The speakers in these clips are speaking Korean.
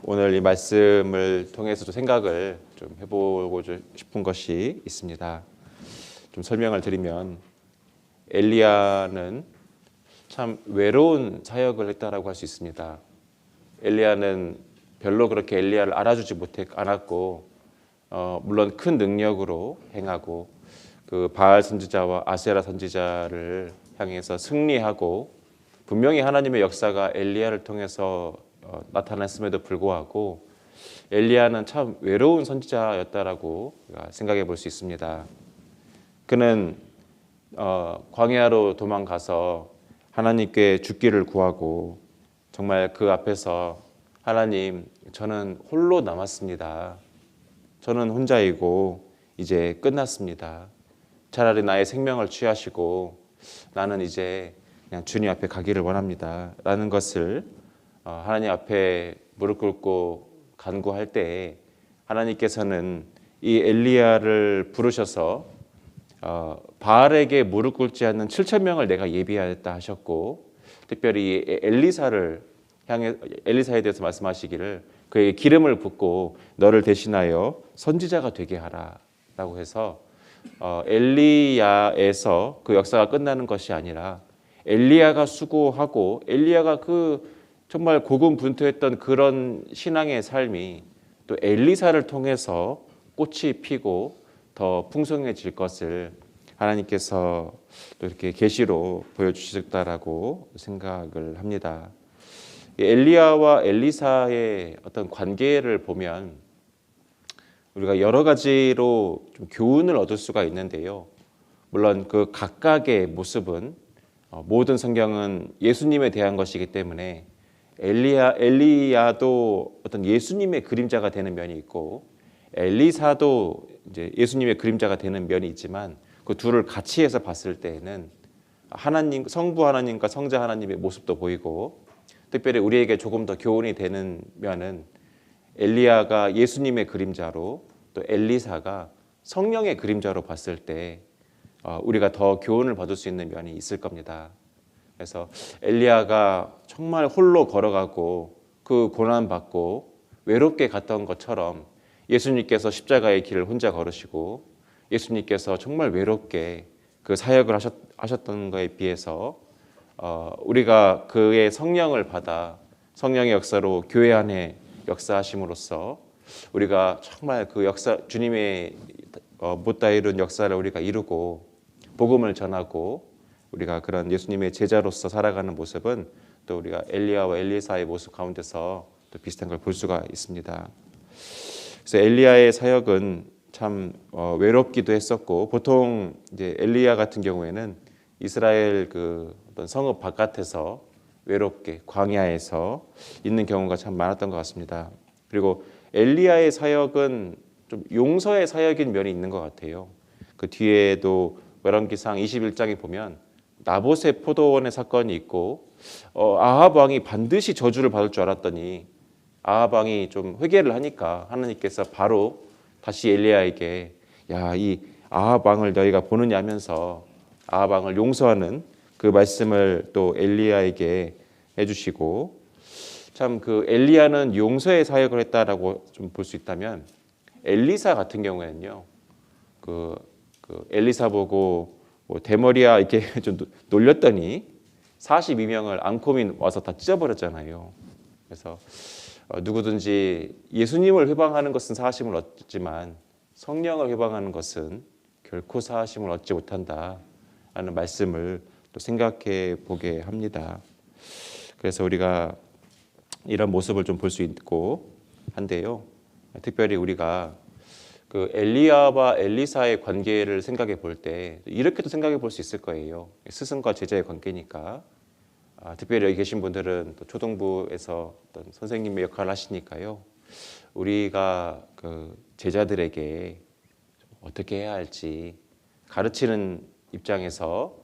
오늘 이 말씀을 통해서도 생각을 좀 해보고 싶은 것이 있습니다. 좀 설명을 드리면 엘리야는 참 외로운 사역을 했다라고 할 수 있습니다. 엘리야는 별로 그렇게 엘리야를 알아주지 않았고, 물론 큰 능력으로 행하고 그 바알 선지자와 아세라 선지자를 향해서 승리하고, 분명히 하나님의 역사가 엘리야를 통해서 나타났음에도 불구하고 엘리야는 참 외로운 선지자였다라고 생각해 볼 수 있습니다. 그는 광야로 도망가서 하나님께 죽기를 구하고, 정말 그 앞에서 하나님, 저는 홀로 남았습니다. 저는 혼자이고 이제 끝났습니다. 차라리 나의 생명을 취하시고 나는 이제 그냥 주님 앞에 가기를 원합니다 라는 것을 하나님 앞에 무릎 꿇고 간구할 때, 하나님께서는 이 엘리야를 부르셔서 바알에게 무릎 꿇지 않는 7,000명을 내가 예비하였다 하셨고, 특별히 엘리사에 대해서 말씀하시기를 그에게 기름을 붓고 너를 대신하여 선지자가 되게 하라 라고 해서 엘리야에서 그 역사가 끝나는 것이 아니라 엘리야가 수고하고 엘리야가 그 정말 고군분투했던 그런 신앙의 삶이 또 엘리사를 통해서 꽃이 피고 더 풍성해질 것을 하나님께서 또 이렇게 계시로 보여주셨다라고 생각을 합니다. 엘리야와 엘리사의 어떤 관계를 보면 우리가 여러 가지로 좀 교훈을 얻을 수가 있는데요. 물론 그 각각의 모습은 모든 성경은 예수님에 대한 것이기 때문에 엘리야도 어떤 예수님의 그림자가 되는 면이 있고, 엘리사도 이제 예수님의 그림자가 되는 면이 있지만, 그 둘을 같이 해서 봤을 때에는 하나님, 성부 하나님과 성자 하나님의 모습도 보이고, 특별히 우리에게 조금 더 교훈이 되는 면은 엘리야가 예수님의 그림자로 또 엘리사가 성령의 그림자로 봤을 때 우리가 더 교훈을 받을 수 있는 면이 있을 겁니다. 그래서 엘리야가 정말 홀로 걸어가고 그 고난받고 외롭게 갔던 것처럼 예수님께서 십자가의 길을 혼자 걸으시고 예수님께서 정말 외롭게 그 사역을 하셨던 것에 비해서 우리가 그의 성령을 받아 성령의 역사로 교회 안에 역사하심으로써 우리가 정말 그 역사, 주님의 못다 이룬 역사를 우리가 이루고 복음을 전하고 우리가 그런 예수님의 제자로서 살아가는 모습은 또 우리가 엘리야와 엘리사의 모습 가운데서 또 비슷한 걸 볼 수가 있습니다. 그래서 엘리야의 사역은 참 외롭기도 했었고, 보통 이제 엘리야 같은 경우에는 이스라엘 그 어떤 성읍 바깥에서 외롭게 광야에서 있는 경우가 참 많았던 것 같습니다. 그리고 엘리야의 사역은 좀 용서의 사역인 면이 있는 것 같아요. 그 뒤에도 열왕기상 21장에 보면 나봇의 포도원의 사건이 있고, 아합 왕이 반드시 저주를 받을 줄 알았더니 아합 왕이 좀 회개를 하니까 하나님께서 바로 다시 엘리야에게 이 아합 왕을 너희가 보느냐 하면서 아합 왕을 용서하는 그 말씀을 또 엘리야에게 해주시고, 참 그 엘리야는 용서의 사역을 했다라고 좀 볼 수 있다면, 엘리사 같은 경우에는요, 그 엘리사 보고 뭐 대머리야 이렇게 좀 놀렸더니 42명을 앙코민 와서 다 찢어버렸잖아요. 그래서 누구든지 예수님을 회방하는 것은 사하심을 얻지만 성령을 회방하는 것은 결코 사하심을 얻지 못한다 하는 말씀을 또 생각해 보게 합니다. 그래서 우리가 이런 모습을 좀 볼 수 있고 한데요. 특별히 우리가 그 엘리야와 엘리사의 관계를 생각해 볼 때 이렇게도 생각해 볼 수 있을 거예요. 스승과 제자의 관계니까. 특별히 여기 계신 분들은 또 초등부에서 어떤 선생님의 역할을 하시니까요. 우리가 그 제자들에게 어떻게 해야 할지 가르치는 입장에서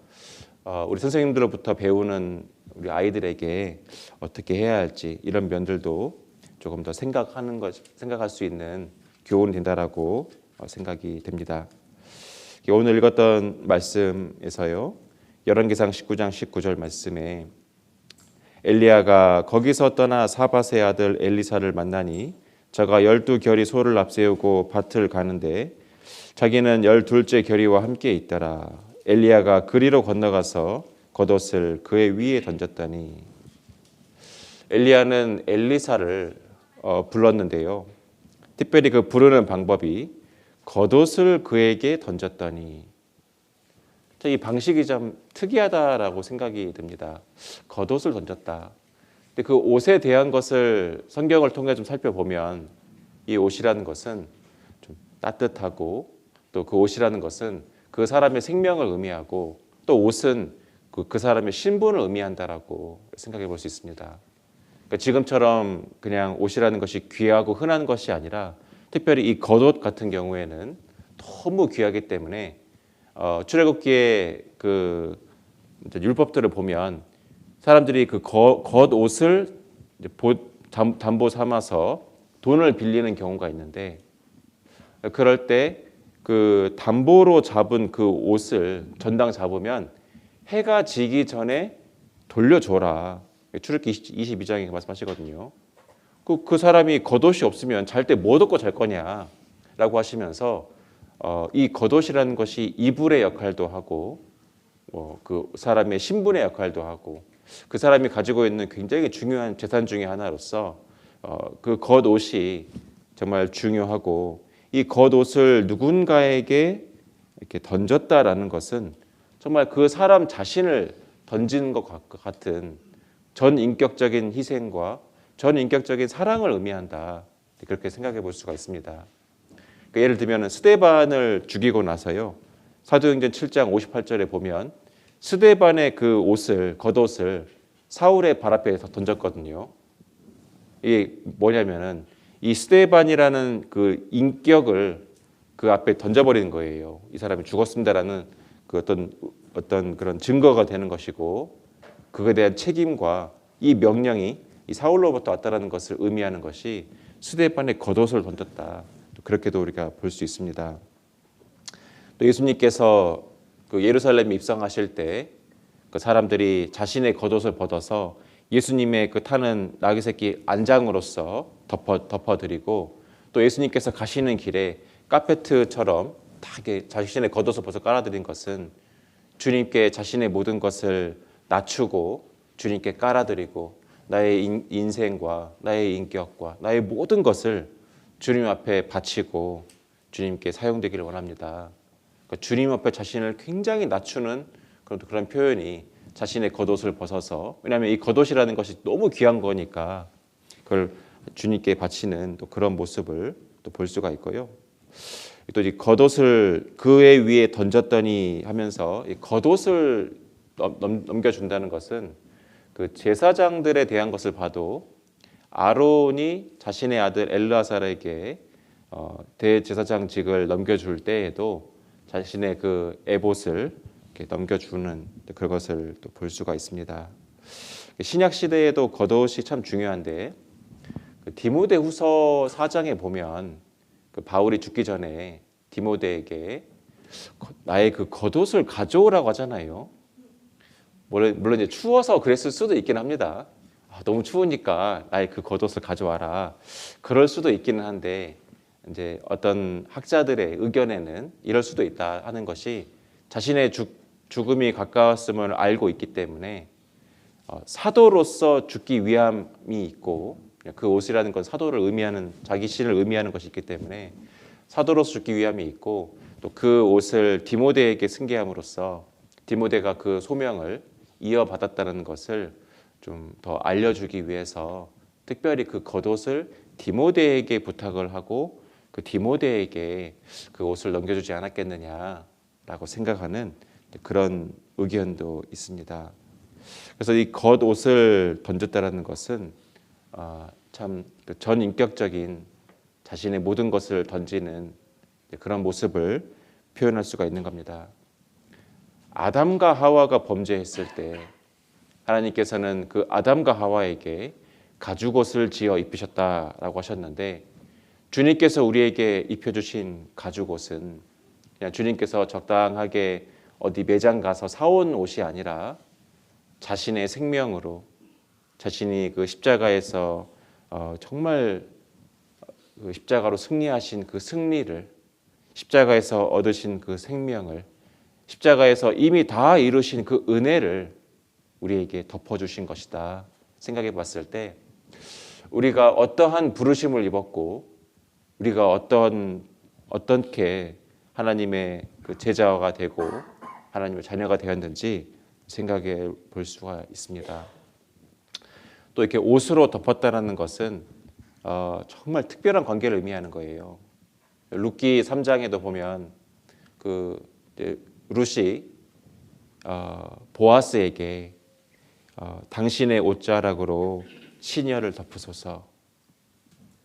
우리 선생님들로부터 배우는 우리 아이들에게 어떻게 해야 할지 이런 면들도 조금 더 생각할 수 있는 교훈이 된다라고 생각이 됩니다. 오늘 읽었던 말씀에서요, 열왕기상 19장 19절 말씀에 엘리야가 거기서 떠나 사밧의 아들 엘리사를 만나니 저가 12결이 소를 앞세우고 밭을 가는데 자기는 12째 결이와 함께 있더라. 엘리야가 그리로 건너가서 겉옷을 그의 위에 던졌더니 엘리야는 엘리사를 불렀는데요. 특별히 그 부르는 방법이 겉옷을 그에게 던졌더니 이 방식이 좀 특이하다라고 생각이 듭니다. 겉옷을 던졌다. 근데 그 옷에 대한 것을 성경을 통해 좀 살펴보면 이 옷이라는 것은 좀 따뜻하고 또 그 옷이라는 것은 그 사람의 생명을 의미하고 또 옷은 그 사람의 신분을 의미한다라고 생각해 볼 수 있습니다. 그러니까 지금처럼 그냥 옷이라는 것이 귀하고 흔한 것이 아니라 특별히 이 겉옷 같은 경우에는 너무 귀하기 때문에 출애굽기의 그 율법들을 보면 사람들이 그 겉옷을 담보 삼아서 돈을 빌리는 경우가 있는데 그럴 때 그 담보로 잡은 그 옷을 전당 잡으면 해가 지기 전에 돌려줘라. 출애굽기 22장에 말씀하시거든요. 그 사람이 겉옷이 없으면 잘 때 뭐 덮고 잘 거냐라고 하시면서 이 겉옷이라는 것이 이불의 역할도 하고 그 사람의 신분의 역할도 하고 그 사람이 가지고 있는 굉장히 중요한 재산 중에 하나로서 그 겉옷이 정말 중요하고 이 겉옷을 누군가에게 이렇게 던졌다라는 것은 정말 그 사람 자신을 던지는 것 같은 전인격적인 희생과 전인격적인 사랑을 의미한다. 그렇게 생각해 볼 수가 있습니다. 그러니까 예를 들면 스데반을 죽이고 나서요. 사도행전 7장 58절에 보면 스데반의 그 옷을 겉옷을 사울의 발 앞에 던졌거든요. 이게 뭐냐면은 이 스데반이라는 그 인격을 그 앞에 던져버리는 거예요. 이 사람이 죽었습니다라는 그 어떤 그런 증거가 되는 것이고 그거에 대한 책임과 이 명령이 이 사울로부터 왔다라는 것을 의미하는 것이 스데반의 겉옷을 던졌다. 그렇게도 우리가 볼 수 있습니다. 또 예수님께서 그 예루살렘에 입성하실 때 그 사람들이 자신의 겉옷을 벗어서 예수님의 그 타는 나귀 새끼 안장으로서 덮어드리고 또 예수님께서 가시는 길에 카페트처럼 다 이렇게 자신의 겉옷을 벗어 깔아드린 것은 주님께 자신의 모든 것을 낮추고 주님께 깔아드리고 나의 인생과 나의 인격과 나의 모든 것을 주님 앞에 바치고 주님께 사용되기를 원합니다. 그러니까 주님 앞에 자신을 굉장히 낮추는 그런 표현이 자신의 겉옷을 벗어서 왜냐하면 이 겉옷이라는 것이 너무 귀한 거니까 그걸 주님께 바치는 또 그런 모습을 또 볼 수가 있고요. 또 이 겉옷을 그의 위에 던졌더니 하면서 이 겉옷을 넘겨준다는 것은 그 제사장들에 대한 것을 봐도 아론이 자신의 아들 엘르아살에게 대제사장직을 넘겨줄 때에도 자신의 그 에봇을 이렇게 넘겨주는 그것을 또 볼 수가 있습니다. 신약 시대에도 겉옷이 참 중요한데 디모데후서 4장에 보면 그 바울이 죽기 전에 디모데에게 나의 그 겉옷을 가져오라고 하잖아요. 물론 이제 추워서 그랬을 수도 있긴 합니다. 너무 추우니까 나의 그 겉옷을 가져와라. 그럴 수도 있기는 한데 이제 어떤 학자들의 의견에는 이럴 수도 있다 하는 것이 자신의 죽음이 가까웠음을 알고 있기 때문에 사도로서 죽기 위함이 있고 그 옷이라는 건 사도를 의미하는 자기 신을 의미하는 것이 있기 때문에 사도로서 죽기 위함이 있고 또 그 옷을 디모데에게 승계함으로써 디모데가 그 소명을 이어받았다는 것을 좀 더 알려주기 위해서 특별히 그 겉옷을 디모데에게 부탁을 하고 그 디모데에게 그 옷을 넘겨주지 않았겠느냐라고 생각하는 그런 의견도 있습니다. 그래서 이 겉옷을 던졌다라는 것은 참 전인격적인 자신의 모든 것을 던지는 그런 모습을 표현할 수가 있는 겁니다. 아담과 하와가 범죄했을 때 하나님께서는 그 아담과 하와에게 가죽옷을 지어 입히셨다라고 하셨는데 주님께서 우리에게 입혀주신 가죽옷은 그냥 주님께서 적당하게 어디 매장 가서 사온 옷이 아니라 자신의 생명으로 자신이 그 십자가에서 정말 그 십자가로 승리하신 그 승리를, 십자가에서 얻으신 그 생명을, 십자가에서 이미 다 이루신 그 은혜를 우리에게 덮어주신 것이다 생각해 봤을 때, 우리가 어떠한 부르심을 입었고 우리가 어떻게 하나님의 그 제자가 되고 하나님의 자녀가 되었는지 생각해 볼 수가 있습니다. 또 이렇게 옷으로 덮었다는 것은 정말 특별한 관계를 의미하는 거예요. 룻기 3장에도 보면 그 룻이 보아스에게 당신의 옷자락으로 시녀를 덮으소서,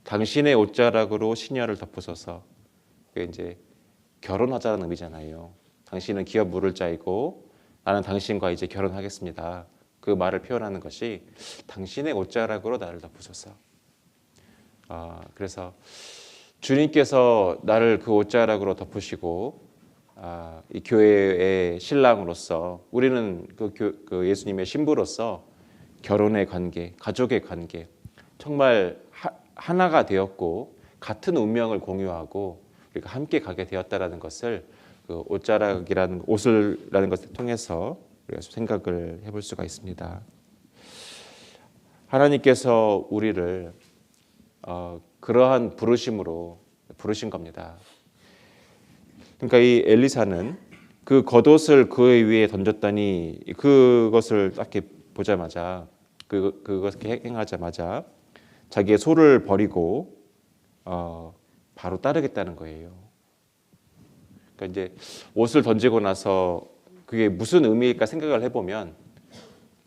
당신의 옷자락으로 시녀를 덮으소서. 그게 이제 결혼하자는 의미잖아요. 당신은 기업 물을 자이고 나는 당신과 이제 결혼하겠습니다. 그 말을 표현하는 것이 당신의 옷자락으로 나를 덮으소서. 그래서 주님께서 나를 그 옷자락으로 덮으시고 이 교회의 신랑으로서, 우리는 그 예수님의 신부로서 결혼의 관계, 가족의 관계, 정말 하나가 되었고 같은 운명을 공유하고 우리가 함께 가게 되었다라는 것을 그 옷이라는 것을 통해서 우리가 생각을 해볼 수가 있습니다. 하나님께서 우리를 그러한 부르심으로 부르신 겁니다. 그러니까 이 엘리사는 그 겉옷을 그의 위에 던졌더니 그것을 딱 보자마자 그것을 행하자마자 자기의 소를 버리고 바로 따르겠다는 거예요. 그러니까 이제 옷을 던지고 나서 그게 무슨 의미일까 생각을 해보면,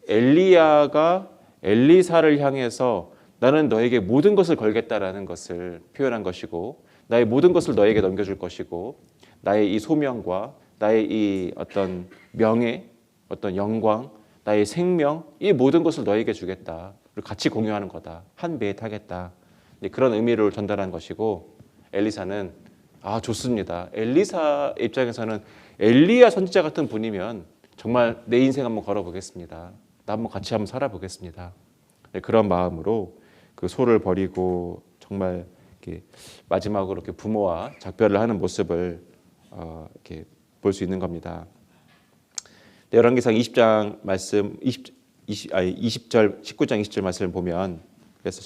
엘리야가 엘리사를 향해서 나는 너에게 모든 것을 걸겠다라는 것을 표현한 것이고, 나의 모든 것을 너에게 넘겨줄 것이고, 나의 이 소명과 나의 이 어떤 명예, 어떤 영광, 나의 생명, 이 모든 것을 너에게 주겠다. 같이 공유하는 거다. 한 배에 타겠다. 그런 의미를 전달한 것이고, 엘리사는 좋습니다. 엘리사 입장에서는 엘리야 선지자 같은 분이면 정말 내 인생 한번 걸어보겠습니다. 나 한번 같이 한번 살아보겠습니다. 그런 마음으로 그 소를 버리고 정말 이렇게 마지막으로 이렇게 부모와 작별을 하는 모습을 이렇게 볼 수 있는 겁니다. 열왕기상 20장 말씀 20절 19장 20절 말씀을 보면, 그래서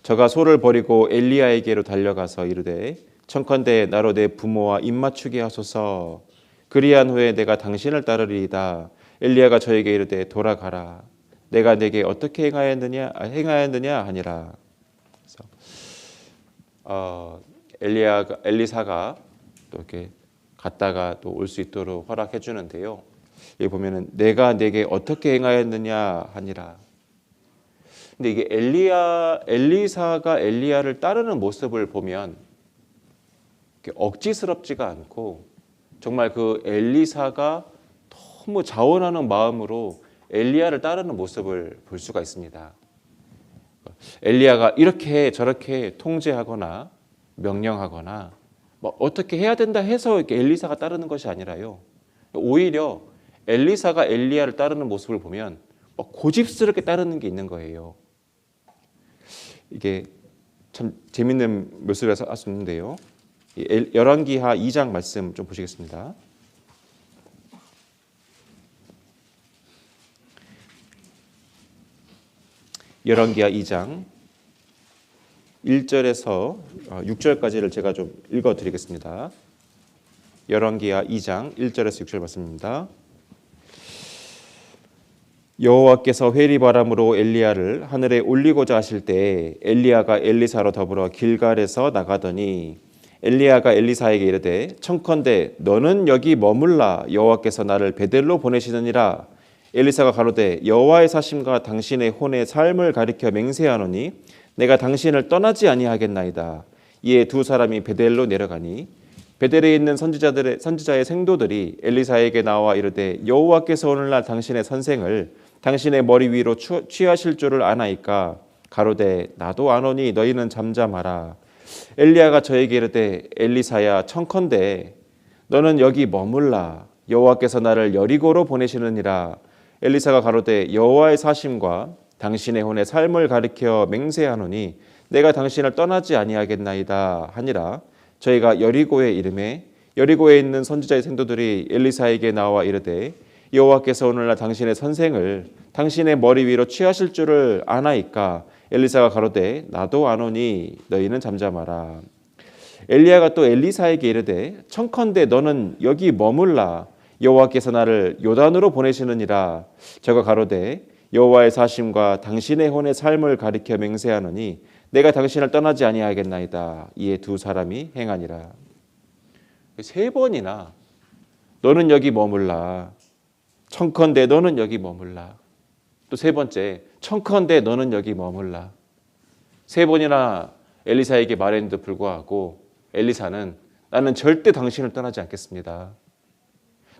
저가 소를 버리고 엘리야에게로 달려가서 이르되 청컨대 나로 내 부모와 입맞추게 하소서. 그리한 후에 내가 당신을 따르리이다. 엘리야가 저에게 이르되 돌아가라. 내가 내게 어떻게 행하였느냐 하니라. 그래서 엘리사가 또 이렇게 갔다가 또 올 수 있도록 허락해 주는데요. 여기 보면은 내가 내게 어떻게 행하였느냐 하니라. 근데 이게 엘리사가 엘리야를 따르는 모습을 보면 억지스럽지가 않고, 정말 그 엘리사가 너무 자원하는 마음으로 엘리야를 따르는 모습을 볼 수가 있습니다. 엘리야가 이렇게 저렇게 통제하거나 명령하거나 뭐 어떻게 해야 된다 해서 이렇게 엘리사가 따르는 것이 아니라요. 오히려 엘리사가 엘리야를 따르는 모습을 보면 고집스럽게 따르는 게 있는 거예요. 이게 참 재밌는 묘수를 할 수 있는데요. 열왕기하 2장 말씀 좀 보시겠습니다. 열왕기하 2장 1절에서 6절까지를 제가 좀 읽어드리겠습니다. 열왕기하 2장 1절에서 6절 말씀입니다. 여호와께서 회리바람으로 엘리야를 하늘에 올리고자 하실 때 엘리야가 엘리사로 더불어 길갈에서 나가더니 엘리야가 엘리사에게 이르되 청컨대 너는 여기 머물라. 여호와께서 나를 베델로 보내시느니라. 엘리사가 가로되 여호와의 사심과 당신의 혼의 삶을 가리켜 맹세하노니 내가 당신을 떠나지 아니하겠나이다. 이에 두 사람이 베델로 내려가니 베델에 있는 선지자의 생도들이 엘리사에게 나와 이르되 여호와께서 오늘날 당신의 선생을 당신의 머리 위로 취하실 줄을 아나이까. 가로되 나도 아노니 너희는 잠잠하라. 엘리야가 저에게 이르되 엘리사야 청컨대 너는 여기 머물라. 여호와께서 나를 여리고로 보내시느니라. 엘리사가 가로되 여호와의 사심과 당신의 혼의 삶을 가리켜 맹세하노니 내가 당신을 떠나지 아니하겠나이다 하니라. 저희가 여리고에 이르매 여리고에 있는 선지자의 생도들이 엘리사에게 나와 이르되 여호와께서 오늘날 당신의 선생을 당신의 머리 위로 취하실 줄을 아나이까. 엘리사가 가로되 나도 아노니 너희는 잠잠하라. 엘리야가 또 엘리사에게 이르되 청컨대 너는 여기 머물라. 여호와께서 나를 요단으로 보내시느니라. 저가 가로되 여호와의 사심과 당신의 혼의 삶을 가리켜 맹세하노니 내가 당신을 떠나지 아니하겠나이다. 이에 두 사람이 행하니라. 세 번이나 너는 여기 머물라. 청컨대 너는 여기 머물라. 또 세 번째 청컨대 너는 여기 머물라. 세 번이나 엘리사에게 말했는데도 불구하고 엘리사는 나는 절대 당신을 떠나지 않겠습니다.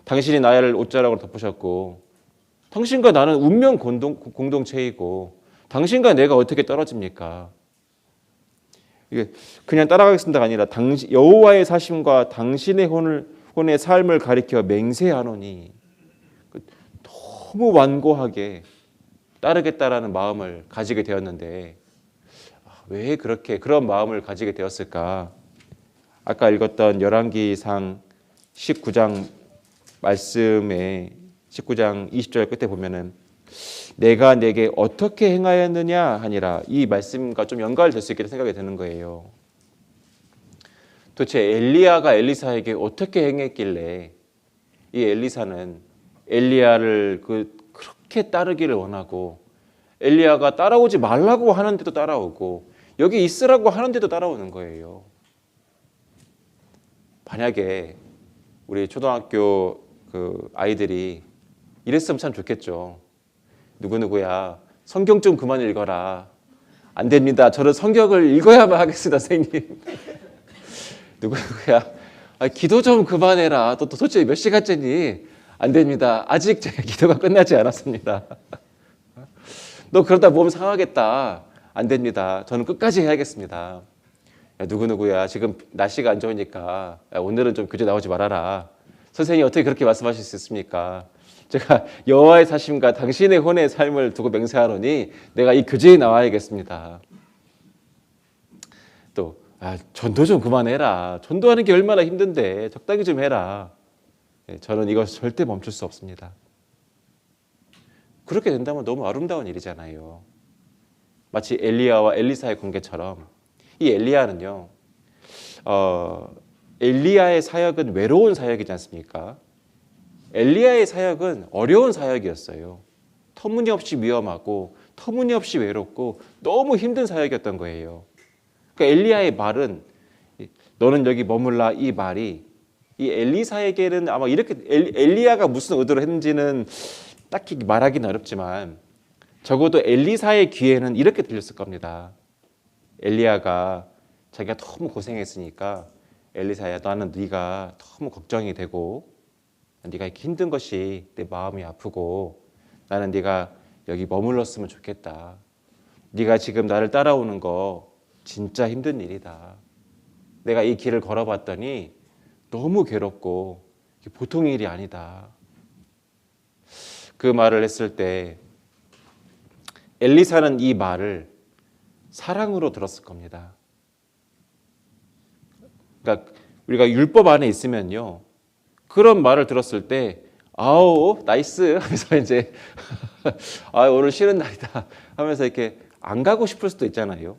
당신이 나를 옷자락으로 덮으셨고 당신과 나는 운명 공동체이고 당신과 내가 어떻게 떨어집니까? 이게 그냥 따라가겠습니다가 아니라 여호와의 사심과 당신의 혼의 삶을 가리켜 맹세하노니 너무 완고하게 따르겠다라는 마음을 가지게 되었는데 왜 그런 마음을 가지게 되었을까? 아까 읽었던 열왕기상 19장 말씀에 19장 20절 끝에 보면은 내가 내게 어떻게 행하였느냐 하니라. 이 말씀과 좀 연관될 수 있게 생각이 드는 거예요. 도대체 엘리야가 엘리사에게 어떻게 행했길래 이 엘리사는 엘리야를 그렇게 따르기를 원하고 엘리야가 따라오지 말라고 하는데도 따라오고 여기 있으라고 하는데도 따라오는 거예요. 만약에 우리 초등학교 아이들이 이랬으면 참 좋겠죠. 누구누구야 성경 좀 그만 읽어라. 안 됩니다. 저는 성경을 읽어야만 하겠습니다, 선생님. 누구누구야 기도 좀 그만해라. 또 도대체 몇 시간째니? 안 됩니다. 아직 제 기도가 끝나지 않았습니다. 너 그러다 몸 상하겠다. 안 됩니다. 저는 끝까지 해야겠습니다. 야, 누구누구야 지금 날씨가 안 좋으니까 오늘은 좀 교제 나오지 말아라. 선생님이 어떻게 그렇게 말씀하실 수 있습니까? 제가 여호와의 사심과 당신의 혼의 삶을 두고 맹세하노니 내가 이 교제에 나와야겠습니다. 또 전도 좀 그만해라. 전도하는 게 얼마나 힘든데 적당히 좀 해라. 저는 이것을 절대 멈출 수 없습니다. 그렇게 된다면 너무 아름다운 일이잖아요. 마치 엘리야와 엘리사의 관계처럼 이 엘리야는요, 엘리야의 사역은 외로운 사역이지 않습니까? 엘리야의 사역은 어려운 사역이었어요. 터무니없이 위험하고 터무니없이 외롭고 너무 힘든 사역이었던 거예요. 그러니까 엘리야의 말은 너는 여기 머물라 이 말이 이 엘리사에게는 아마 이렇게 엘리야가 무슨 의도로 했는지는 딱히 말하기는 어렵지만 적어도 엘리사의 귀에는 이렇게 들렸을 겁니다. 엘리야가 자기가 너무 고생했으니까 엘리사야 나는 네가 너무 걱정이 되고 네가 이렇게 힘든 것이 내 마음이 아프고 나는 네가 여기 머물렀으면 좋겠다. 네가 지금 나를 따라오는 거 진짜 힘든 일이다. 내가 이 길을 걸어봤더니 너무 괴롭고 보통 일이 아니다. 그 말을 했을 때 엘리사는 이 말을 사랑으로 들었을 겁니다. 그러니까 우리가 율법 안에 있으면요, 그런 말을 들었을 때 아우 나이스 하면서 이제 오늘 쉬는 날이다 하면서 이렇게 안 가고 싶을 수도 있잖아요.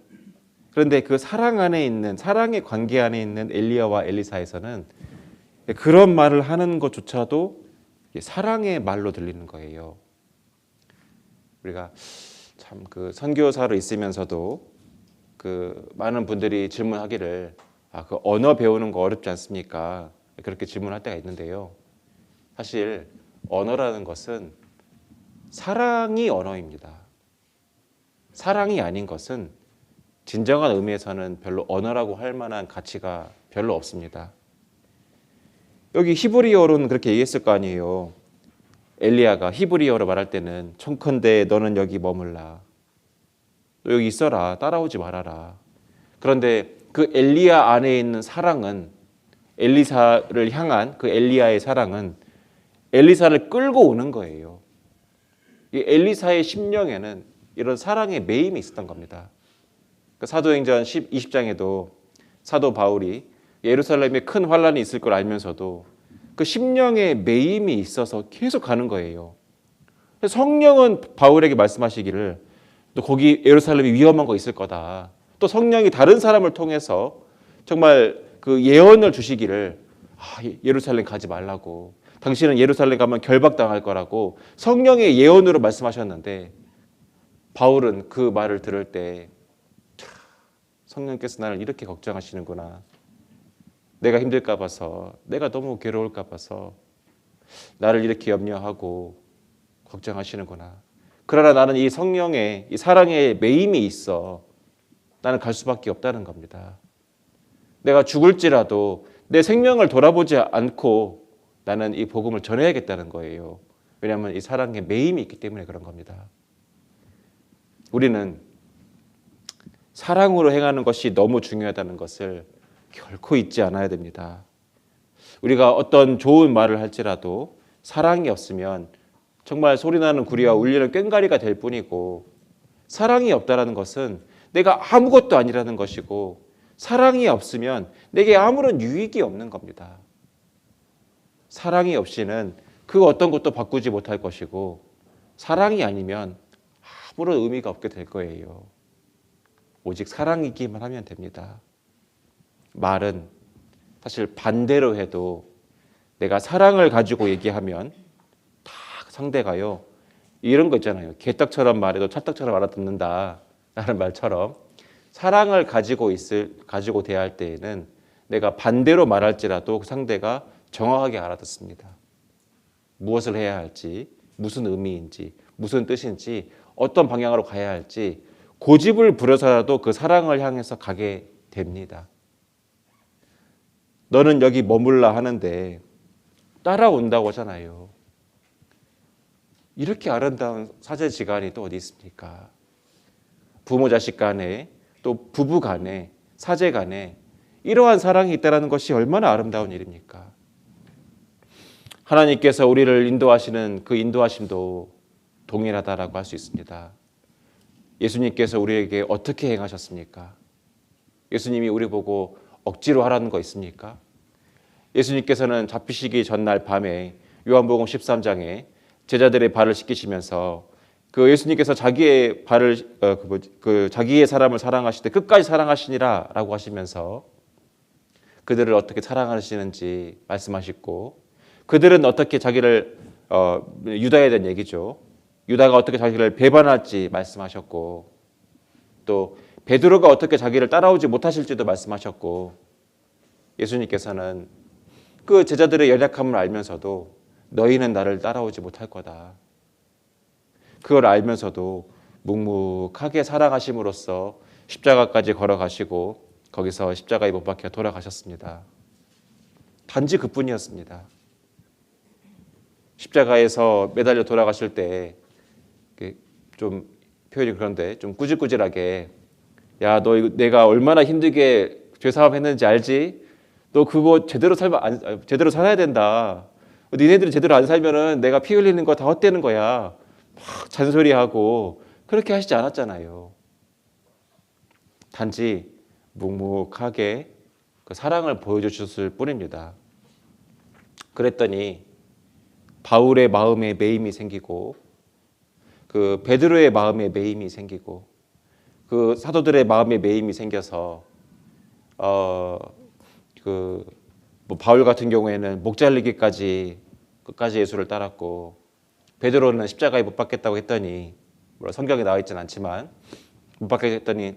그런데 그 사랑 안에 있는 사랑의 관계 안에 있는 엘리야와 엘리사에서는 그런 말을 하는 것조차도 사랑의 말로 들리는 거예요. 우리가 참 그 선교사로 있으면서도 그 많은 분들이 질문하기를 그 언어 배우는 거 어렵지 않습니까? 그렇게 질문할 때가 있는데요. 사실 언어라는 것은 사랑이 언어입니다. 사랑이 아닌 것은 진정한 의미에서는 별로 언어라고 할 만한 가치가 별로 없습니다. 여기 히브리어로는 그렇게 얘기했을 거 아니에요. 엘리야가 히브리어로 말할 때는 청컨대 너는 여기 머물라. 너 여기 있어라. 따라오지 말아라. 그런데 그 엘리야 안에 있는 사랑은 엘리사를 향한 그 엘리야의 사랑은 엘리사를 끌고 오는 거예요. 이 엘리사의 심령에는 이런 사랑의 매임이 있었던 겁니다. 사도행전 20장에도 사도 바울이 예루살렘에 큰 환란이 있을 걸 알면서도 그 심령의 매임이 있어서 계속 가는 거예요. 성령은 바울에게 말씀하시기를 또 거기 예루살렘이 위험한 거 있을 거다. 또 성령이 다른 사람을 통해서 정말 그 예언을 주시기를 예루살렘 가지 말라고. 당신은 예루살렘 가면 결박당할 거라고 성령의 예언으로 말씀하셨는데 바울은 그 말을 들을 때 성령께서 나를 이렇게 걱정하시는구나. 내가 힘들까 봐서, 내가 너무 괴로울까 봐서 나를 이렇게 염려하고 걱정하시는구나. 그러나 나는 이 성령의 이 사랑의 매임이 있어 나는 갈 수밖에 없다는 겁니다. 내가 죽을지라도 내 생명을 돌아보지 않고 나는 이 복음을 전해야겠다는 거예요. 왜냐하면 이 사랑의 매임이 있기 때문에 그런 겁니다. 우리는 사랑으로 행하는 것이 너무 중요하다는 것을 결코 잊지 않아야 됩니다. 우리가 어떤 좋은 말을 할지라도 사랑이 없으면 정말 소리나는 구리와 울리는 꽹과리가 될 뿐이고, 사랑이 없다는 것은 내가 아무것도 아니라는 것이고, 사랑이 없으면 내게 아무런 유익이 없는 겁니다. 사랑이 없이는 그 어떤 것도 바꾸지 못할 것이고, 사랑이 아니면 아무런 의미가 없게 될 거예요. 오직 사랑이기만 하면 됩니다. 말은 사실 반대로 해도 내가 사랑을 가지고 얘기하면 다 상대가요, 이런 거 있잖아요. 개떡처럼 말해도 찰떡처럼 알아듣는다 라는 말처럼, 사랑을 가지고 대할 때에는 내가 반대로 말할지라도 그 상대가 정확하게 알아듣습니다. 무엇을 해야 할지, 무슨 의미인지, 무슨 뜻인지, 어떤 방향으로 가야 할지 고집을 부려서라도 그 사랑을 향해서 가게 됩니다. 너는 여기 머물라 하는데 따라온다고 하잖아요. 이렇게 아름다운 사제지간이 또 어디 있습니까? 부모 자식 간에, 또 부부 간에, 사제 간에 이러한 사랑이 있다는 것이 얼마나 아름다운 일입니까? 하나님께서 우리를 인도하시는 그 인도하심도 동일하다라고 할 수 있습니다. 예수님께서 우리에게 어떻게 행하셨습니까? 예수님이 우리 보고 억지로 하라는 거 있습니까? 예수님께서는 잡히시기 전날 밤에 요한복음 13장에 제자들의 발을 씻기시면서 그 예수님께서 자기의 발을 자기의 사람을 사랑하실 때 끝까지 사랑하시니라라고 하시면서 그들을 어떻게 사랑하시는지 말씀하시고, 그들은 어떻게 자기를 유다에 대한 얘기죠. 유다가 어떻게 자기를 배반할지 말씀하셨고, 또 베드로가 어떻게 자기를 따라오지 못하실지도 말씀하셨고, 예수님께서는 그 제자들의 연약함을 알면서도 너희는 나를 따라오지 못할 거다. 그걸 알면서도 묵묵하게 살아가심으로써 십자가까지 걸어가시고 거기서 십자가에 못 박혀 돌아가셨습니다. 단지 그뿐이었습니다. 십자가에서 매달려 돌아가실 때 좀 표현이 그런데 좀 꾸질꾸질하게, 야, 너 이거 내가 얼마나 힘들게 죄사함 했는지 알지? 너 그거 제대로 살아야 된다. 니네들이 제대로 안 살면은 내가 피 흘리는 거 다 헛되는 거야. 막 잔소리하고 그렇게 하시지 않았잖아요. 단지 묵묵하게 그 사랑을 보여주셨을 뿐입니다. 그랬더니 바울의 마음에 매임이 생기고, 그 베드로의 마음에 매임이 생기고, 그 사도들의 마음에 매임이 생겨서 바울 같은 경우에는 목 잘리기까지 끝까지 예수를 따랐고, 베드로는 십자가에 못 박겠다고 했더니, 물론 성경에 나와 있지는 않지만 못 박겠다고 했더니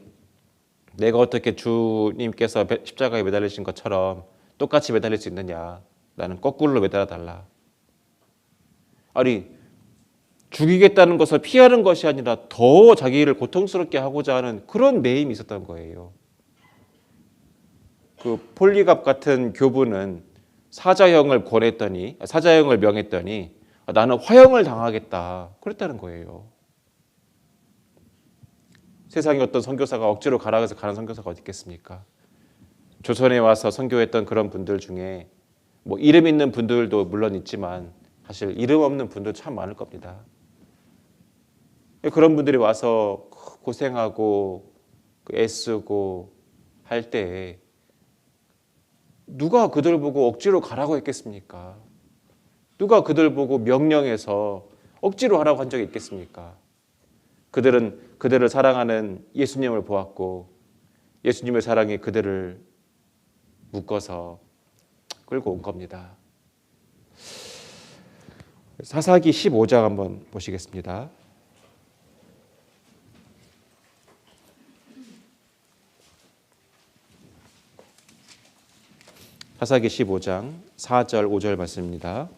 내가 어떻게 주님께서 십자가에 매달리신 것처럼 똑같이 매달릴 수 있느냐, 나는 거꾸로 매달아 달라. 아니, 죽이겠다는 것을 피하는 것이 아니라 더 자기를 고통스럽게 하고자 하는 그런 매임이 있었던 거예요. 그 폴리갑 같은 교부는 사자형을 명했더니 나는 화형을 당하겠다 그랬다는 거예요. 세상에 어떤 선교사가 억지로 가라 해서 가는 선교사가 어디 있겠습니까? 조선에 와서 선교했던 그런 분들 중에 뭐 이름 있는 분들도 물론 있지만 사실 이름 없는 분들 참 많을 겁니다. 그런 분들이 와서 고생하고 애쓰고 할 때 누가 그들 보고 억지로 가라고 했겠습니까? 누가 그들 보고 명령해서 억지로 하라고 한 적이 있겠습니까? 그들은 그들을 사랑하는 예수님을 보았고 예수님의 사랑이 그들을 묶어서 끌고 온 겁니다. 사사기 15장 한번 보시겠습니다. 사사기 15장 4절 5절 말씀입니다.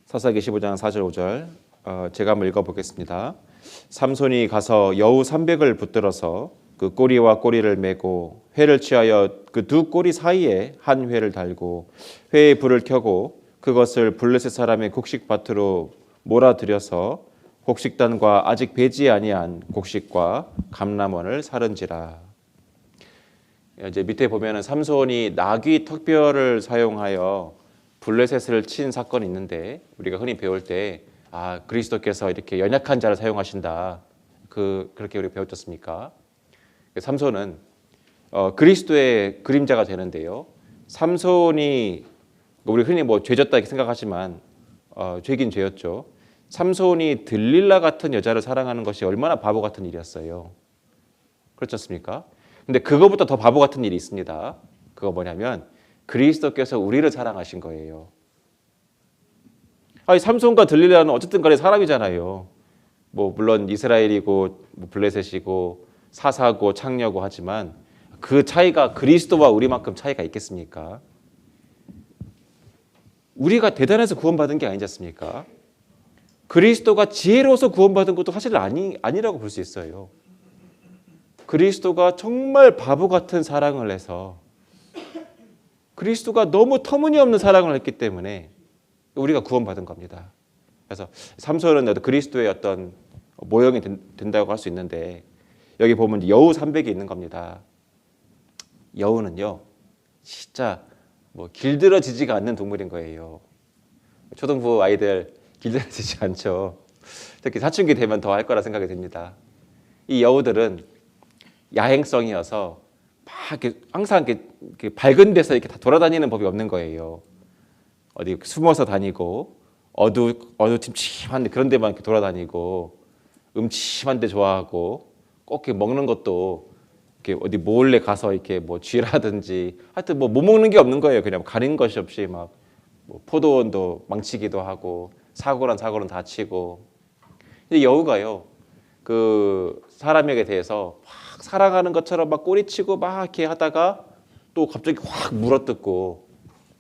사사기 15장 4절 5절 제가 한번 읽어보겠습니다. 삼손이 가서 여우 300을 붙들어서 그 꼬리와 꼬리를 메고 회를 취하여 그 두 꼬리 사이에 한 회를 달고 회에 불을 켜고 그것을 블레셋 사람의 곡식밭으로 몰아들여서 곡식단과 아직 배지 아니한 곡식과 감람원을 사른지라. 이제 밑에 보면은 삼손이 나귀 턱뼈를 사용하여 블레셋을 친 사건이 있는데 우리가 흔히 배울 때 그리스도께서 이렇게 연약한 자를 사용하신다. 그렇게 우리 배웠었습니까? 삼손은 그리스도의 그림자가 되는데요. 삼손이 우리 흔히 죄졌다 이렇게 생각하지만 죄긴 죄였죠. 삼손이 들릴라 같은 여자를 사랑하는 것이 얼마나 바보 같은 일이었어요. 그렇지 않습니까? 근데 그거보다 더 바보 같은 일이 있습니다. 그거 뭐냐면 그리스도께서 우리를 사랑하신 거예요. 삼손과 들릴라는 어쨌든 간에 사람이잖아요. 물론 이스라엘이고 블레셋이고 사사고 창녀고 하지만 그 차이가 그리스도와 우리만큼 차이가 있겠습니까? 우리가 대단해서 구원받은 게 아니지 않습니까? 그리스도가 지혜로워서 구원받은 것도 사실 아니라고 볼 수 있어요. 그리스도가 정말 바보 같은 사랑을 해서 그리스도가 너무 터무니없는 사랑을 했기 때문에 우리가 구원받은 겁니다. 그래서 삼손은 그리스도의 어떤 모형이 된다고 할 수 있는데 여기 보면 여우 300이 있는 겁니다. 여우는요 진짜 길들어지지가 않는 동물인 거예요. 초등부 아이들 길들어지지 않죠. 특히 사춘기 되면 더 할 거라 생각이 듭니다. 이 여우들은 야행성이어서 항상 밝은 데서 이렇게 다 돌아다니는 법이 없는 거예요. 어디 숨어서 다니고 어두침침한 그런 데만 이렇게 돌아다니고 음침한 데 좋아하고 꼭 이렇게 먹는 것도 이렇게 어디 몰래 가서 이렇게 쥐라든지 하여튼 못 먹는 게 없는 거예요. 그냥 가린 것이 없이 포도원도 망치기도 하고 사고란 다 치고. 근데 여우가요 그 사람에게 대해서 막 사랑하는 것처럼 막 꼬리치고 막 이렇게 하다가 또 갑자기 확 물어뜯고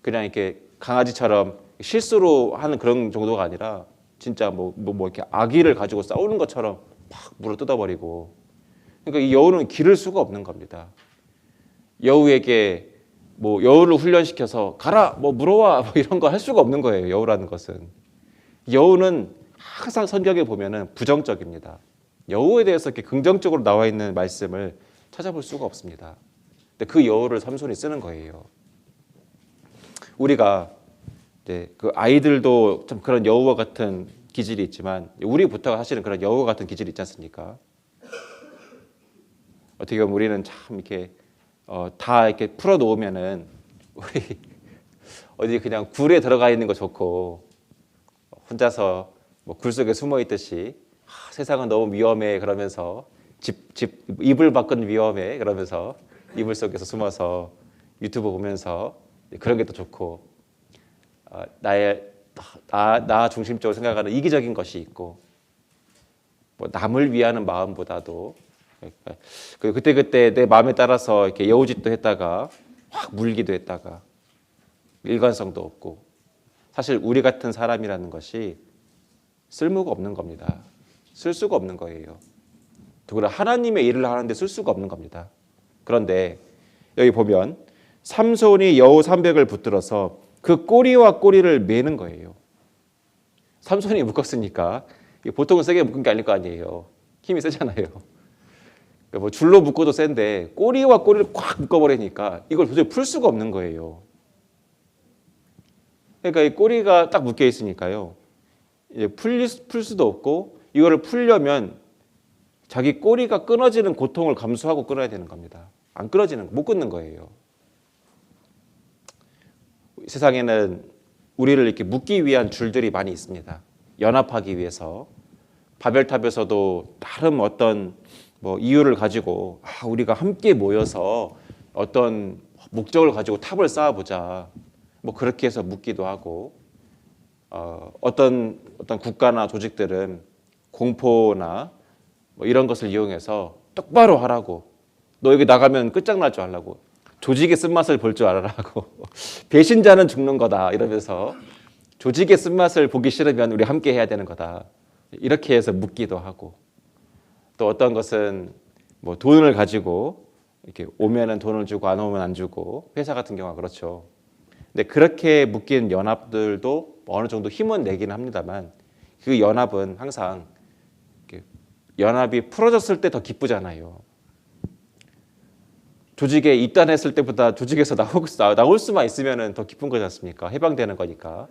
그냥 이렇게 강아지처럼 실수로 하는 그런 정도가 아니라 진짜 이렇게 아기를 가지고 싸우는 것처럼 막 물어뜯어버리고. 그러니까 이 여우는 기를 수가 없는 겁니다. 여우에게 여우를 훈련시켜서 가라 물어와 이런 거 할 수가 없는 거예요. 여우라는 것은. 여우는 항상 성경에 보면은 부정적입니다. 여우에 대해서 이렇게 긍정적으로 나와 있는 말씀을 찾아볼 수가 없습니다. 근데 그 여우를 삼손이 쓰는 거예요. 우리가 이제 그 아이들도 좀 그런 여우와 같은 기질이 있지만 우리부터가 사실은 그런 여우와 같은 기질이 있지 않습니까? 어떻게 보면 우리는 참 이렇게 다 이렇게 풀어 놓으면은 우리 어디 그냥 굴에 들어가 있는 거 좋고 혼자서 굴 속에 숨어 있듯이 세상은 너무 위험해 그러면서 집 이불 밖은 위험해 그러면서 이불 속에서 숨어서 유튜브 보면서 그런 게 더 좋고 나 중심적으로 생각하는 이기적인 것이 있고 남을 위하는 마음보다도 그때 내 마음에 따라서 이렇게 여우짓도 했다가 확 물기도 했다가 일관성도 없고. 사실 우리 같은 사람이라는 것이 쓸모가 없는 겁니다. 쓸 수가 없는 거예요. 더구나 하나님의 일을 하는데 쓸 수가 없는 겁니다. 그런데 여기 보면 삼손이 여우 300을 붙들어서 그 꼬리와 꼬리를 매는 거예요. 삼손이 묶었으니까 보통은 세게 묶은 게 아닐 거 아니에요. 힘이 세잖아요. 뭐 줄로 묶어도 센데 꼬리와 꼬리를 꽉 묶어버리니까 이걸 도저히 풀 수가 없는 거예요. 그러니까 이 꼬리가 딱 묶여 있으니까요. 이제 풀 수도 없고 이거를 풀려면 자기 꼬리가 끊어지는 고통을 감수하고 끊어야 되는 겁니다. 안 끊어지는 못 끊는 거예요. 세상에는 우리를 이렇게 묶기 위한 줄들이 많이 있습니다. 연합하기 위해서 바벨탑에서도 나름 어떤 뭐 이유를 가지고 우리가 함께 모여서 어떤 목적을 가지고 탑을 쌓아보자. 뭐 그렇게 해서 묶기도 하고 어떤 국가나 조직들은 공포나 뭐 이런 것을 이용해서 똑바로 하라고 너 여기 나가면 끝장날 줄 알라고 조직의 쓴맛을 볼 줄 알아라고 배신자는 죽는 거다 이러면서 조직의 쓴맛을 보기 싫으면 우리 함께 해야 되는 거다 이렇게 해서 묶기도 하고 또 어떤 것은 뭐 돈을 가지고 이렇게 오면은 돈을 주고 안 오면 안 주고 회사 같은 경우가 그렇죠. 근데 그렇게 묶인 연합들도 어느 정도 힘은 내긴 합니다만 그 연합은 항상 연합이 풀어졌을 때 더 기쁘잖아요. 조직에 입단했을 때보다 조직에서 나올 수만 있으면 더 기쁜 거지 않습니까? 해방되는 거니까.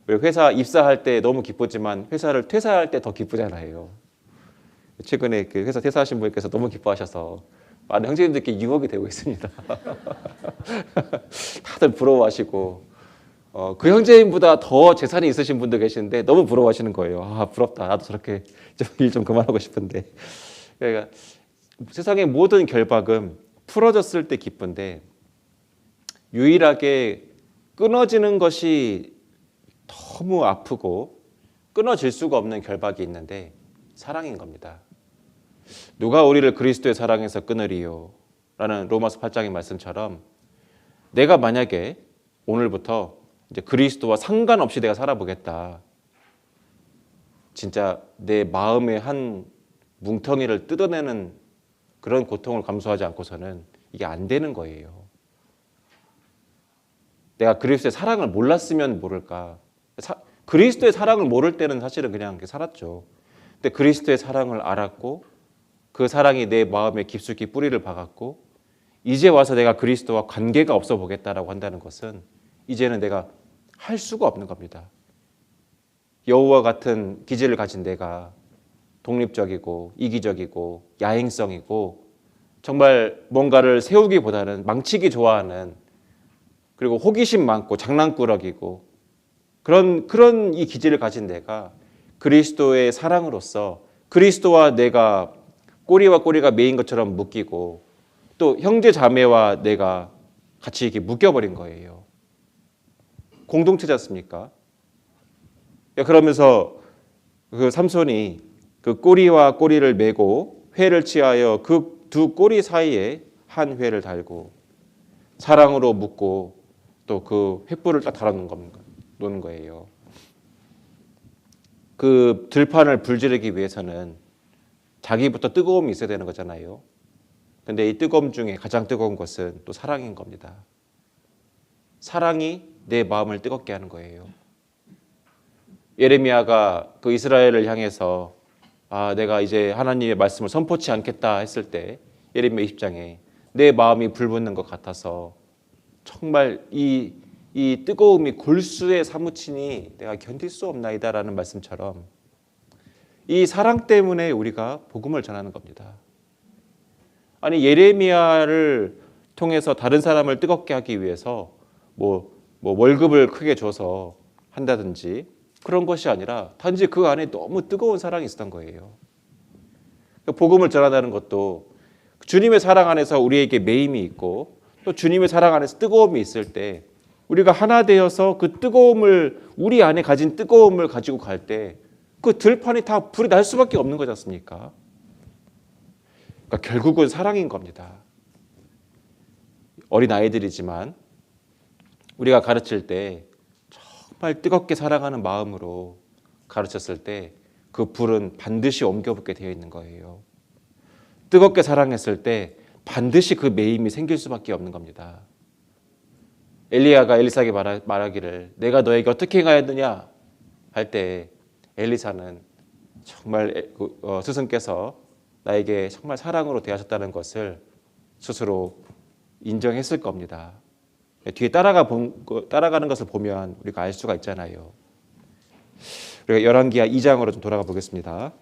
회사 입사할 때 너무 기쁘지만 회사를 퇴사할 때 더 기쁘잖아요. 최근에 그 회사 퇴사하신 분께서 너무 기뻐하셔서 많은 형제님들께 유혹이 되고 있습니다. 다들 부러워하시고 그 형제님보다 더 재산이 있으신 분도 계시는데 너무 부러워하시는 거예요. 부럽다. 나도 저렇게 일 좀 그만하고 싶은데. 그러니까 세상의 모든 결박은 풀어졌을 때 기쁜데 유일하게 끊어지는 것이 너무 아프고 끊어질 수가 없는 결박이 있는데 사랑인 겁니다. 누가 우리를 그리스도의 사랑에서 끊으리요? 라는 로마서 8장의 말씀처럼 내가 만약에 오늘부터 이제 그리스도와 상관없이 내가 살아보겠다. 진짜 내 마음의 한 뭉텅이를 뜯어내는 그런 고통을 감수하지 않고서는 이게 안 되는 거예요. 내가 그리스도의 사랑을 몰랐으면 모를까. 그리스도의 사랑을 모를 때는 사실은 그냥 이렇게 살았죠. 근데 그리스도의 사랑을 알았고 그 사랑이 내 마음에 깊숙이 뿌리를 박았고 이제 와서 내가 그리스도와 관계가 없어 보겠다라고 한다는 것은 이제는 내가 할 수가 없는 겁니다. 여우와 같은 기질을 가진 내가 독립적이고 이기적이고 야행성이고 정말 뭔가를 세우기보다는 망치기 좋아하는 그리고 호기심 많고 장난꾸러기고 그런 이 기질을 가진 내가 그리스도의 사랑으로서 그리스도와 내가 꼬리와 꼬리가 매인 것처럼 묶이고 또 형제 자매와 내가 같이 이렇게 묶여버린 거예요. 공동체지 않습니까? 그러면서 그 삼손이 그 꼬리와 꼬리를 메고 회를 취하여 그 두 꼬리 사이에 한 회를 달고 사랑으로 묶고 또 그 횃불을 딱 달아놓는 거예요. 그 들판을 불지르기 위해서는 자기부터 뜨거움이 있어야 되는 거잖아요. 근데 이 뜨거움 중에 가장 뜨거운 것은 또 사랑인 겁니다. 사랑이 내 마음을 뜨겁게 하는 거예요. 예레미야가 그 이스라엘을 향해서 내가 이제 하나님의 말씀을 선포치 않겠다 했을 때 예레미야 20장에 내 마음이 불붙는 것 같아서 정말 이 뜨거움이 골수에 사무치니 내가 견딜 수 없나이다라는 말씀처럼 이 사랑 때문에 우리가 복음을 전하는 겁니다. 아니 예레미야를 통해서 다른 사람을 뜨겁게 하기 위해서 뭐 월급을 크게 줘서 한다든지 그런 것이 아니라 단지 그 안에 너무 뜨거운 사랑이 있었던 거예요. 복음을 전한다는 것도 주님의 사랑 안에서 우리에게 매임이 있고 또 주님의 사랑 안에서 뜨거움이 있을 때 우리가 하나 되어서 그 뜨거움을 우리 안에 가진 뜨거움을 가지고 갈 때 그 들판이 다 불이 날 수밖에 없는 거지 않습니까? 그러니까 결국은 사랑인 겁니다. 어린 아이들이지만 우리가 가르칠 때 정말 뜨겁게 사랑하는 마음으로 가르쳤을 때 그 불은 반드시 옮겨붙게 되어 있는 거예요. 뜨겁게 사랑했을 때 반드시 그 매임이 생길 수밖에 없는 겁니다. 엘리야가 엘리사에게 말하기를 내가 너에게 어떻게 행하였느냐 할 때 엘리사는 정말 스승께서 나에게 정말 사랑으로 대하셨다는 것을 스스로 인정했을 겁니다. 뒤에 따라가는 것을 보면 우리가 알 수가 있잖아요. 우리가 열왕기하 2장으로 좀 돌아가 보겠습니다.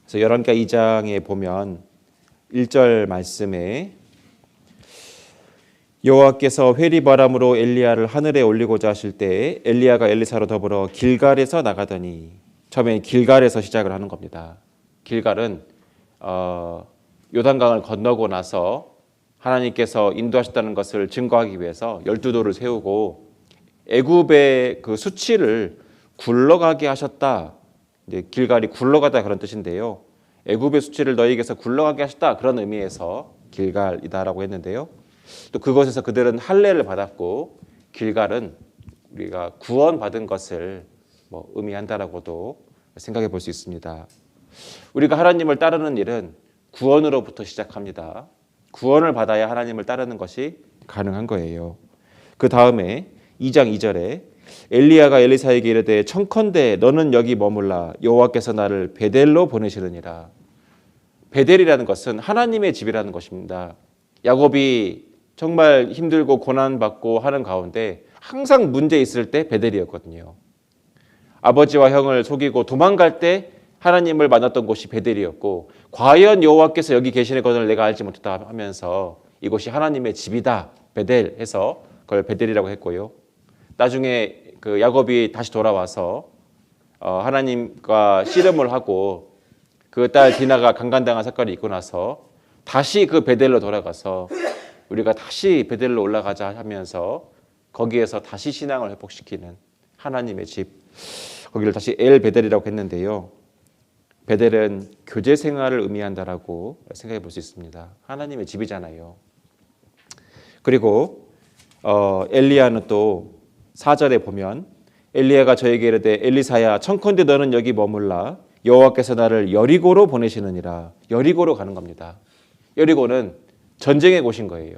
그래서 열왕기하 2장에 보면 1절 말씀에 여호와께서 회리바람으로 엘리야를 하늘에 올리고자 하실 때 엘리야가 엘리사로 더불어 길갈에서 나가더니, 처음에 길갈에서 시작을 하는 겁니다. 길갈은 요단강을 건너고 나서 하나님께서 인도하셨다는 것을 증거하기 위해서 12돌을 세우고 애굽의 그 수치를 굴러가게 하셨다. 이제 길갈이 굴러가다 그런 뜻인데요. 애굽의 수치를 너희에게서 굴러가게 하셨다, 그런 의미에서 길갈이다라고 했는데요. 또 그곳에서 그들은 할례를 받았고, 길갈은 우리가 구원받은 것을 의미한다라고도 생각해 볼 수 있습니다. 우리가 하나님을 따르는 일은 구원으로부터 시작합니다. 구원을 받아야 하나님을 따르는 것이 가능한 거예요. 그 다음에 2장 2절에 엘리야가 엘리사에게 이르되 청컨대 너는 여기 머물라, 여호와께서 나를 베델로 보내시느니라. 베델이라는 것은 하나님의 집이라는 것입니다. 야곱이 정말 힘들고 고난받고 하는 가운데 항상 문제 있을 때 베델이었거든요. 아버지와 형을 속이고 도망갈 때 하나님을 만났던 곳이 베델이었고, 과연 여호와께서 여기 계시는 것을 내가 알지 못했다 하면서 이곳이 하나님의 집이다, 베델 해서 그걸 베델이라고 했고요. 나중에 그 야곱이 다시 돌아와서 하나님과 씨름을 하고 그 딸 디나가 강간당한 사건이 있고 나서 다시 그 베델로 돌아가서 우리가 다시 베델로 올라가자 하면서 거기에서 다시 신앙을 회복시키는 하나님의 집, 거기를 다시 엘 베델이라고 했는데요. 베델은 교제 생활을 의미한다라고 생각해 볼 수 있습니다. 하나님의 집이잖아요. 그리고 엘리야는 또 4절에 보면 엘리야가 저에게 이르되 엘리사야 청컨대 너는 여기 머물라, 여호와께서 나를 여리고로 보내시느니라. 여리고로 가는 겁니다. 여리고는 전쟁의 곳인 거예요.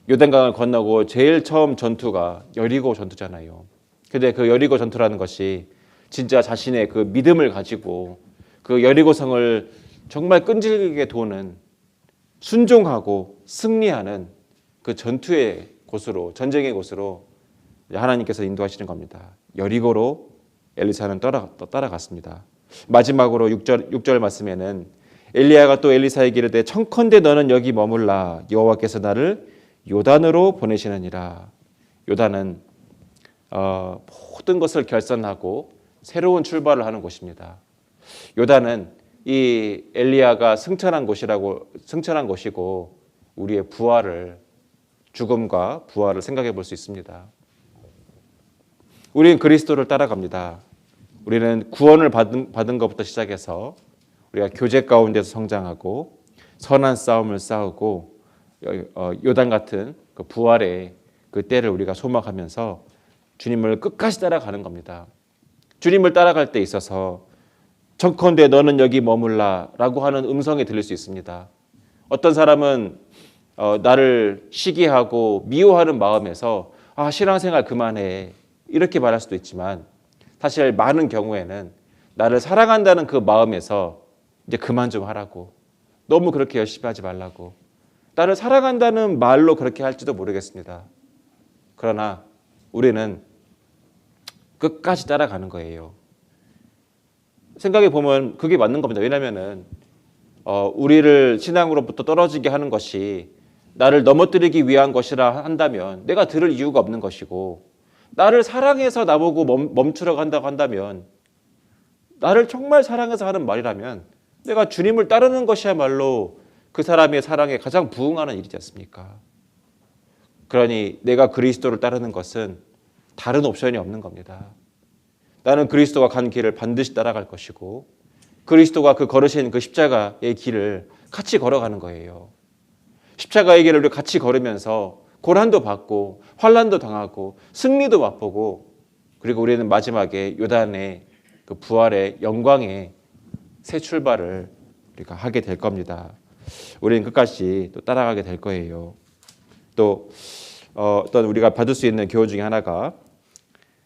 요단강을 건너고 제일 처음 전투가 여리고 전투잖아요. 근데 그 여리고 전투라는 것이 진짜 자신의 그 믿음을 가지고 그 여리고성을 정말 끈질기게 도는, 순종하고 승리하는 그 전투의 곳으로, 전쟁의 곳으로 하나님께서 인도하시는 겁니다. 여리고로 엘리사는 따라갔습니다. 마지막으로 6절 말씀에는 엘리야가 또 엘리사에게 이르되 청컨대 너는 여기 머물라, 여호와께서 나를 요단으로 보내시느니라. 요단은 모든 것을 결산하고 새로운 출발을 하는 곳입니다. 요단은 이 엘리야가 승천한 곳이고 우리의 죽음과 부활을 생각해 볼 수 있습니다. 우리는 그리스도를 따라갑니다. 우리는 구원을 받은 것부터 시작해서 우리가 교제 가운데서 성장하고 선한 싸움을 싸우고 요단 같은 그 부활의 그 때를 우리가 소망하면서 주님을 끝까지 따라가는 겁니다. 주님을 따라갈 때 있어서 청컨대 너는 여기 머물라 라고 하는 음성이 들릴 수 있습니다. 어떤 사람은 나를 시기하고 미워하는 마음에서 신앙생활 그만해 이렇게 말할 수도 있지만, 사실 많은 경우에는 나를 사랑한다는 그 마음에서 이제 그만 좀 하라고, 너무 그렇게 열심히 하지 말라고, 나를 사랑한다는 말로 그렇게 할지도 모르겠습니다. 그러나 우리는 끝까지 따라가는 거예요. 생각해 보면 그게 맞는 겁니다. 왜냐하면은 우리를 신앙으로부터 떨어지게 하는 것이 나를 넘어뜨리기 위한 것이라 한다면 내가 들을 이유가 없는 것이고, 나를 사랑해서 나보고 멈추라고 한다고 한다면, 나를 정말 사랑해서 하는 말이라면 내가 주님을 따르는 것이야말로 그 사람의 사랑에 가장 부응하는 일이지 않습니까? 그러니 내가 그리스도를 따르는 것은 다른 옵션이 없는 겁니다. 나는 그리스도가 간 길을 반드시 따라갈 것이고, 그리스도가 그 걸으신 그 십자가의 길을 같이 걸어가는 거예요. 십자가의 길을 우리 같이 걸으면서 고난도 받고 환난도 당하고 승리도 맛보고, 그리고 우리는 마지막에 요단의 그 부활의 영광의 새 출발을 우리가 하게 될 겁니다. 우리는 끝까지 또 따라가게 될 거예요. 또 어떤 우리가 받을 수 있는 교훈 중에 하나가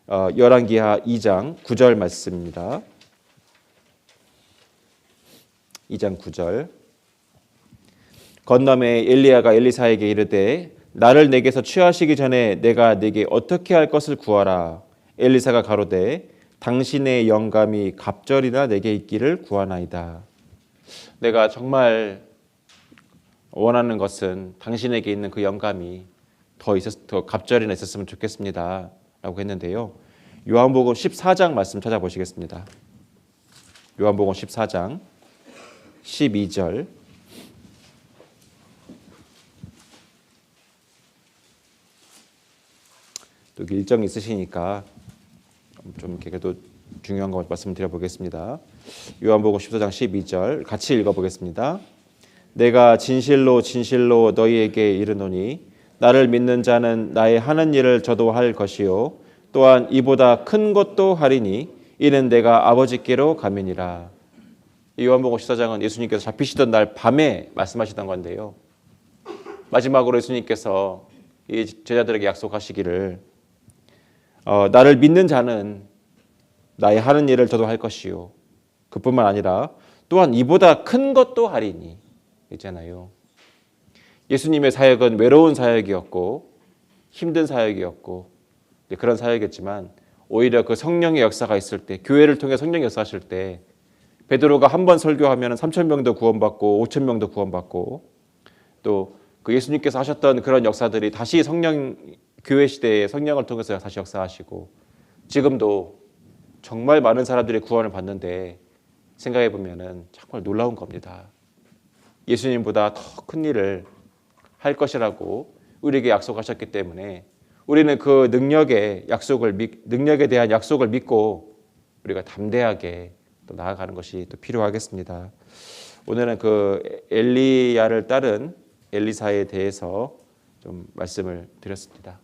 열왕기하 2장 9절 말씀입니다. 2장 9절. 건너매 엘리야가 엘리사에게 이르되 나를 내게서 취하시기 전에 내가 네게 어떻게 할 것을 구하라. 엘리사가 가로되 당신의 영감이 갑절이나 내게 있기를 구하나이다. 내가 정말 원하는 것은 당신에게 있는 그 영감이 더 갑절이나 있었으면 좋겠습니다. 라고 했는데요. 요한복음 14장 말씀 찾아보시겠습니다. 요한복음 14장 12절. 또 일정이 있으시니까 좀 그래도 중요한 거 말씀드려 보겠습니다. 요한복음 14장 12절 같이 읽어보겠습니다. 내가 진실로 진실로 너희에게 이르노니 나를 믿는 자는 나의 하는 일을 저도 할 것이요 또한 이보다 큰 것도 하리니 이는 내가 아버지께로 가미니라. 이 요한복음 14장은 예수님께서 잡히시던 날 밤에 말씀하시던 건데요. 마지막으로 예수님께서 이 제자들에게 약속하시기를 나를 믿는 자는 나의 하는 일을 저도 할 것이요 그뿐만 아니라 또한 이보다 큰 것도 하리니 있잖아요. 예수님의 사역은 외로운 사역이었고 힘든 사역이었고 그런 사역이었지만 오히려 그 성령의 역사가 있을 때 교회를 통해 성령의 역사하실 때 베드로가 한 번 설교하면 3,000명도 구원받고 5,000명도 구원받고 또 그 예수님께서 하셨던 그런 역사들이 다시 성령 교회 시대에 성령을 통해서 다시 역사하시고 지금도 정말 많은 사람들이 구원을 받는데 생각해 보면은 정말 놀라운 겁니다. 예수님보다 더 큰 일을 할 것이라고 우리에게 약속하셨기 때문에 우리는 그 능력에 대한 약속을 믿고 우리가 담대하게 또 나아가는 것이 또 필요하겠습니다. 오늘은 그 엘리야를 따른 엘리사에 대해서 좀 말씀을 드렸습니다.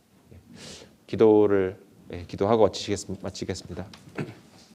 기도하고 마치겠습니다.